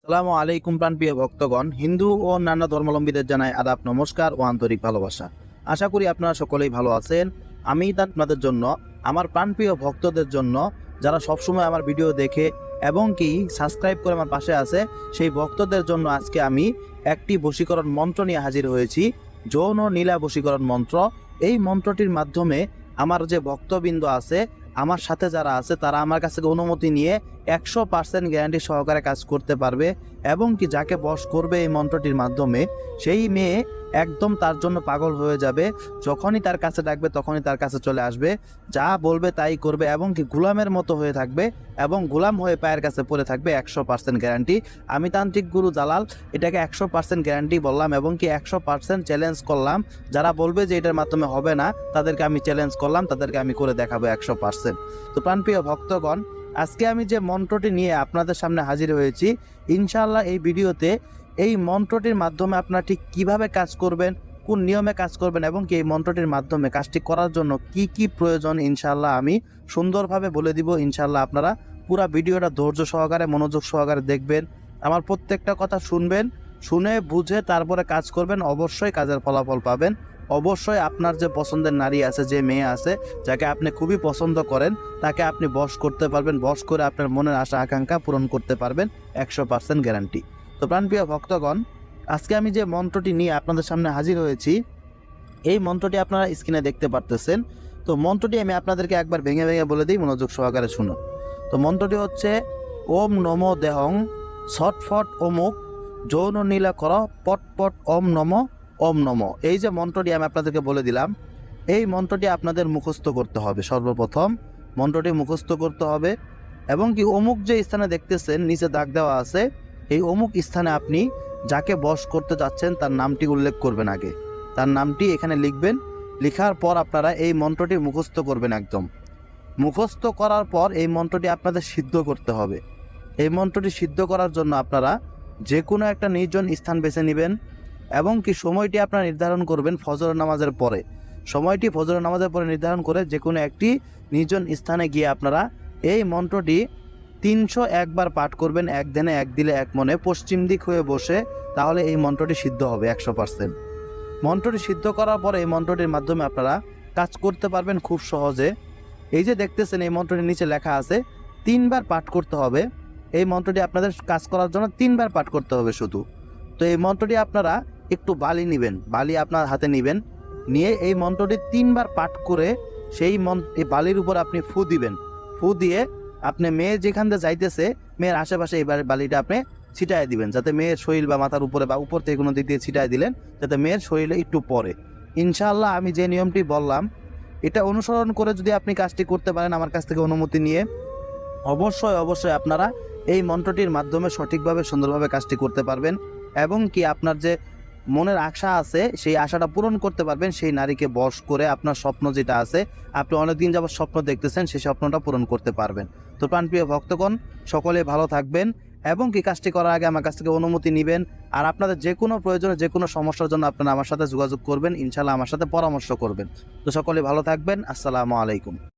আসসালামু আলাইকুম প্রাণপ্রিয় ভক্তগণ, হিন্দু ও অন্যান্য ধর্মাবলম্বীদের জানাই আদাব, নমস্কার ও আন্তরিক ভালোবাসা। আশা করি আপনারা সকলেই ভালো আছেন। আমি আপনাদের জন্য, আমার প্রাণপ্রিয় ভক্তদের জন্য, যারা সবসময় আমার ভিডিও দেখে এবং কি সাবস্ক্রাইব করে আমার পাশে আছে, সেই ভক্তদের জন্য আজকে আমি একটি বশীকরণ মন্ত্র নিয়ে হাজির হয়েছি। যৌন নীলা বশীকরণ মন্ত্র। এই মন্ত্রটির মাধ্যমে আমার যে ভক্তবৃন্দ আছে, আমার সাথে যারা আছে, তারা আমার কাছ থেকে অনুমতি নিয়ে 100% গ্যারান্টি সহকারে কাজ করতে পারবে। এবং কি যাকে বশ করবে এই মন্ত্রটির মাধ্যমে, সেই মেয়ে একদম তার জন্য পাগল হয়ে যাবে। যখনই তার কাছে ডাকবে তখনই তার কাছে চলে আসবে, যা বলবে তাই করবে এবং কি গোলামের মতো হয়ে থাকবে এবং গোলাম হয়ে পায়ের কাছে পড়ে থাকবে। 100% গ্যারান্টি। আমি তান্ত্রিক গুরু জালাল এটাকে 100% গ্যারান্টি বললাম এবং কি 100% চ্যালেঞ্জ করলাম। যারা বলবে যে এটার মাধ্যমে হবে না, তাদেরকে আমি চ্যালেঞ্জ করলাম, তাদেরকে আমি করে দেখাবো 100%। তো প্রাণপ্রিয় ভক্তগণ, আজকে আমি যে মন্ত্রটি নিয়ে আপনাদের সামনে হাজির হয়েছি, ইনশাআল্লাহ এই ভিডিওতে এই মন্ত্রটির মাধ্যমে আপনারা ঠিক কিভাবে কাজ করবেন, কোন নিয়মে কাজ করবেন এবং কি এই মন্ত্রটির মাধ্যমে কাজটি করার জন্য কি কি প্রয়োজন, ইনশাআল্লাহ আমি সুন্দরভাবে বলে দিব। ইনশাআল্লাহ আপনারা পুরো ভিডিওটা ধৈর্য সহকারে, মনোযোগ সহকারে দেখবেন, আমার প্রত্যেকটা কথা শুনবেন, শুনে বুঝে তারপরে কাজ করবেন। অবশ্যই কাজের ফলাফল পাবেন। অবশ্যই আপনার যে পছন্দের নারী আছে, যে মেয়ে আছে, যাকে আপনি খুবই পছন্দ করেন, তাকে আপনি বশ করতে পারবেন। বশ করে আপনার মনের আশা আকাঙ্ক্ষা পূরণ করতে পারবেন। 100% গ্যারান্টি। তো প্রাণপ্রিয় ভক্তগণ, আজকে আমি যে মন্ত্রটি নিয়ে আপনাদের সামনে হাজির হয়েছি, এই মন্ত্রটি আপনারা স্ক্রিনে দেখতে পারতেছেন। তো মন্ত্রটি আমি আপনাদেরকে একবার ভেঙে ভেঙে বলে দিই, মনোযোগ সহকারে শুনুন। তো মন্ত্রটি হচ্ছে ওম নমো দেহং ছটফট অমুক যৌন নীলা কর পটপট ওম নমো ওম নমো। এই যে মন্ত্রটি আমি আপনাদেরকে বলে দিলাম, এই মন্ত্রটি আপনাদের মুখস্থ করতে হবে। সর্বপ্রথম মন্ত্রটি মুখস্থ করতে হবে এবং কি অমুক যে স্থানে দেখতেছেন নিচে দাগ দেওয়া আছে, এই অমুক স্থানে আপনি যাকে বশ করতে যাচ্ছেন তার নামটি উল্লেখ করবেন। আগে তার নামটি এখানে লিখবেন। লেখার পর আপনারা এই মন্ত্রটি মুখস্থ করবেন। একদম মুখস্থ করার পর এই মন্ত্রটি আপনাদের সিদ্ধ করতে হবে। এই মন্ত্রটি সিদ্ধ করার জন্য আপনারা যে কোনো একটা নির্জন স্থান বেছে নেবেন এবং কি সময়টি আপনারা নির্ধারণ করবেন ফজর নামাজের পরে। সময়টি ফজর নামাজের পরে নির্ধারণ করে যে কোনো একটি নির্জন স্থানে গিয়ে আপনারা এই মন্ত্রটি 301 বার পাঠ করবেন। এক ধ্যানে, এক দিলে, এক মনে, পশ্চিম দিক হয়ে বসে। তাহলে এই মন্ত্রটি সিদ্ধ হবে 100%। মন্ত্রটি সিদ্ধ করার পরে এই মন্ত্রটির মাধ্যমে আপনারা কাজ করতে পারবেন খুব সহজে। এই যে দেখতেছেন, এই মন্ত্রটির নিচে লেখা আছে 3 বার পাঠ করতে হবে। এই মন্ত্রটি আপনাদের কাজ করার জন্য 3 বার পাঠ করতে হবে শুধু। তো এই মন্ত্রটি আপনারা একটু বালি নেবেন, বালি আপনার হাতে নেবেন, নিয়ে এই মন্ত্রটি 3 বার পাঠ করে সেই এই বালির উপর আপনি ফু দিবেন। ফু দিয়ে আপনি মেয়ে যেখান দিয়ে যাইতেছে, মেয়ের আশেপাশে এই বালিটা আপনি ছিটায় দিবেন, যাতে মেয়ের শরীর বা মাথার উপরে বা উপর থেকে কোনো দিক দিয়ে ছিটায় দিলেন, যাতে মেয়ের শরীরে একটু পড়ে। ইনশাআল্লাহ আমি যে নিয়মটি বললাম, এটা অনুসরণ করে যদি আপনি কাজটি করতে পারেন আমার কাছ থেকে অনুমতি নিয়ে, অবশ্যই আপনারা এই মন্ত্রটির মাধ্যমে সঠিকভাবে, সুন্দরভাবে কাজটি করতে পারবেন এবং কি আপনার যে মনের আশা আছে সেই আশাটা পূরণ করতে পারবেন। সেই নারীকে বশ করে আপনার স্বপ্ন যেটা আছে, আপনি অনেকদিন যাবত স্বপ্ন দেখতেছেন, সেই স্বপ্নটা পূরণ করতে পারবেন। তো প্রাণপ্রিয় ভক্তগণ, সকলে ভালো থাকবেন এবং কি কাজটি করার আগে আমার কাছ থেকে অনুমতি নেবেন। আর আপনাদের যে কোনো প্রয়োজনে, যে কোনো সমস্যার জন্য আপনারা আমার সাথে যোগাযোগ করবেন। ইনশাআল্লাহ আমার সাথে পরামর্শ করবেন। তো সকলে ভালো থাকবেন। আসসালামু আলাইকুম।